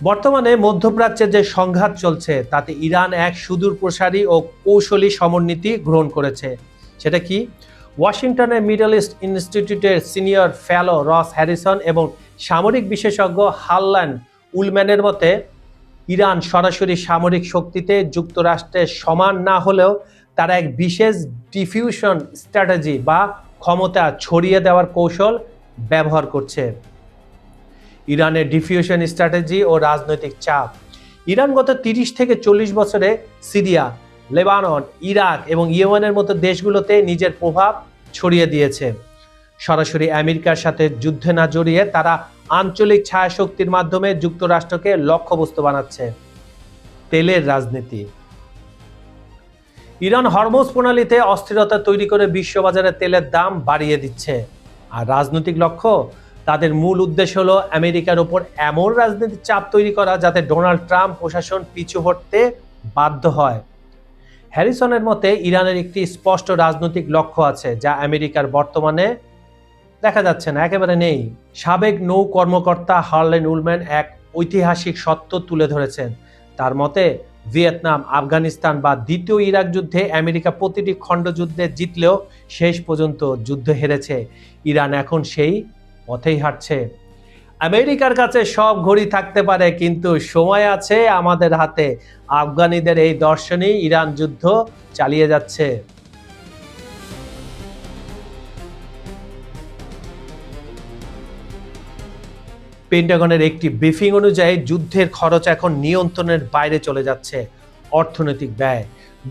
বর্তমানে মধ্যপ্রাচ্যে যে সংঘাত চলছে তাতে ইরান এক সুদূর প্রসারী ও কৌশলী সমরনীতি গ্রহণ করেছে। সেটা কি? ওয়াশিংটনের মিডল ইস্ট ইনস্টিটিউটের সিনিয়র ফেলো রস হ্যারিসন এবং সামরিক বিশেষজ্ঞ হাল্লান উলম্যানের মতে ইরান সরাসরি সামরিক শক্তিতে যুক্তরাষ্ট্রের সমান না হলেও তারা এক বিশেষ ডিফিউশন স্ট্র্যাটেজি বা ক্ষমতা ছড়িয়ে দেওয়ার কৌশল ব্যবহার করছে। ইরানের ডিফিউশন স্ট্র্যাটেজি ও রাজনৈতিক চাপ। ইরান গত ৩০ থেকে ৪০ বছরে সিরিয়া, লেবানন, ইরাক এবং ইয়েমেনের মতো দেশগুলোতে নিজের প্রভাব ছড়িয়ে দিয়েছে। সরাসরি আমেরিকার সাথে যুদ্ধে না জড়িয়ে তারা আঞ্চলিক ছায়াশক্তির মাধ্যমে যুক্তরাষ্ট্রকে লক্ষ্যবস্তু বানাচ্ছে। তেলের রাজনীতি। ইরান হরমুজ প্রণালীতে অস্থিরতা তৈরি করে বিশ্ববাজারে তেলের দাম বাড়িয়ে দিচ্ছে। আর রাজনৈতিক লক্ষ্য, তাদের মূল উদ্দেশ্য হলো আমেরিকার উপর এমন রাজনৈতিক চাপ তৈরি করা যাতে ডোনাল্ড ট্রাম্প প্রশাসন পিছু হটতে বাধ্য হয়। হ্যারিসনের মতে ইরানের একটি স্পষ্ট রাজনৈতিক লক্ষ্য আছে যা আমেরিকার বর্তমানে দেখা যাচ্ছে না, একেবারে নেই। সাবেক নৌ কর্মকর্তা হার্লেন উলম্যান এক ঐতিহাসিক সত্য তুলে ধরেছেন। তার মতে ভিয়েতনাম, আফগানিস্তান বা দ্বিতীয় ইরাক যুদ্ধে আমেরিকা প্রতিটি খণ্ডযুদ্ধে জিতলেও শেষ পর্যন্ত যুদ্ধ হেরেছে। ইরান এখন সেই পথেই হাঁটছে। আমেরিকার কাছে সব ঘড়ি থাকতে পারে, কিন্তু সময় আছে আমাদের হাতে। আফগানিদের এই দর্শনই ইরান যুদ্ধ চালিয়ে যাচ্ছে। পেন্টাগনের একটি ব্রিফিং অনুযায়ী যুদ্ধের খরচ এখন নিয়ন্ত্রণের বাইরে চলে যাচ্ছে। অর্থনৈতিক ব্যয়।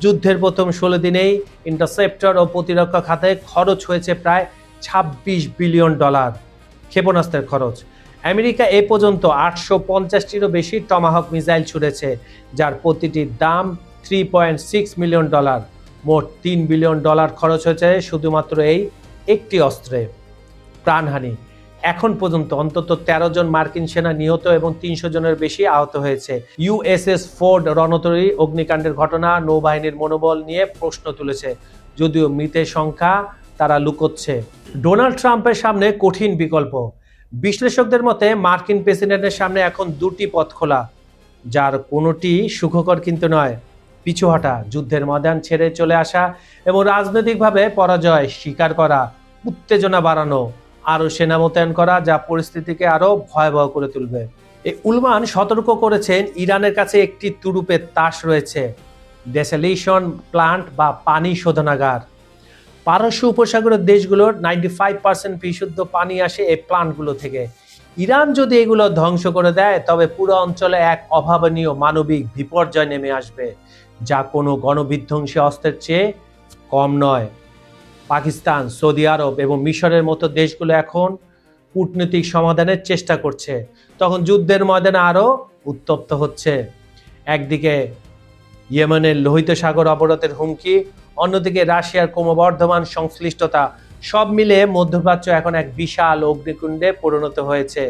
যুদ্ধের প্রথম ১৬ দিনেই ইন্টারসেপ্টর ও প্রতিরক্ষা খাতে খরচ হয়েছে প্রায় $২৬ বিলিয়ন। ক্ষেপণাস্ত্রের খরচ। আমেরিকা এ পর্যন্ত ৮৫০টিরও বেশি টমাহক মিসাইল ছুড়েছে, যার প্রতিটির দাম $৩.৬ মিলিয়ন। মোট $৩ বিলিয়ন খরচ হয়েছে শুধুমাত্র এই একটি অস্ত্রে। প্রাণহানি। এখন পর্যন্ত অন্তত ১৩ জন মার্কিন সেনা নিহত এবং ৩০০ জনের বেশি আহত হয়েছে। ইউএসএস ফোর্ড রণতরী অগ্নিকাণ্ডের ঘটনা নৌবাহিনীর মনোবল নিয়ে প্রশ্ন তুলেছে, যদিও মৃতের সংখ্যা তারা লুকোচ্ছে। ডোনাল্ড ট্রাম্পের সামনে কঠিন বিকল্প। বিশ্লেষকদের মতে মার্কিন প্রেসিডেন্টের সামনে এখন দুটি পথ খোলা, যার কোনোটি সুখকর কিন্তু নয়। পিছু হটা, যুদ্ধের ময়দান ছেড়ে চলে আসা এবং রাজনৈতিকভাবে পরাজয় স্বীকার করা, উত্তেজনা বাড়ানো, আরও সেনা মোতায়েন করা যা পরিস্থিতিকে আরও ভয়াবহ করে তুলবে। এই উলমান সতর্ক করেছেন ইরানের কাছে একটি তুরুপের তাস রয়েছে, ডেসালিনেশন প্লান্ট বা পানি শোধনাগার। পারস্য উপসাগরের দেশগুলোর 95% বিশুদ্ধ পানি আসে এই প্লান্টগুলো থেকে। ইরান যদি এগুলো ধ্বংস করে দেয় তবে পুরো অঞ্চলে এক অভাবনীয় মানবিক বিপর্যয় নেমে আসবে, যা কোনো গণবিধ্বংসী অস্ত্রের চেয়ে কম নয়। পাকিস্তান, সৌদি আরব এবং মিশরের মতো দেশগুলো এখন কূটনৈতিক সমাধানের চেষ্টা করছে, তখন যুদ্ধের ময়দানে আরও উত্তপ্ত হচ্ছে। একদিকে ইয়েমেনের লোহিত সাগর অবরোধের হুমকি, অন্যদিকে রাশিয়ার ক্রমবর্ধমান সংশ্লিষ্টতা, সব মিলে মধ্যপ্রাচ্য এখন এক বিশাল অগ্নিকুণ্ডে পরিণত হয়েছে।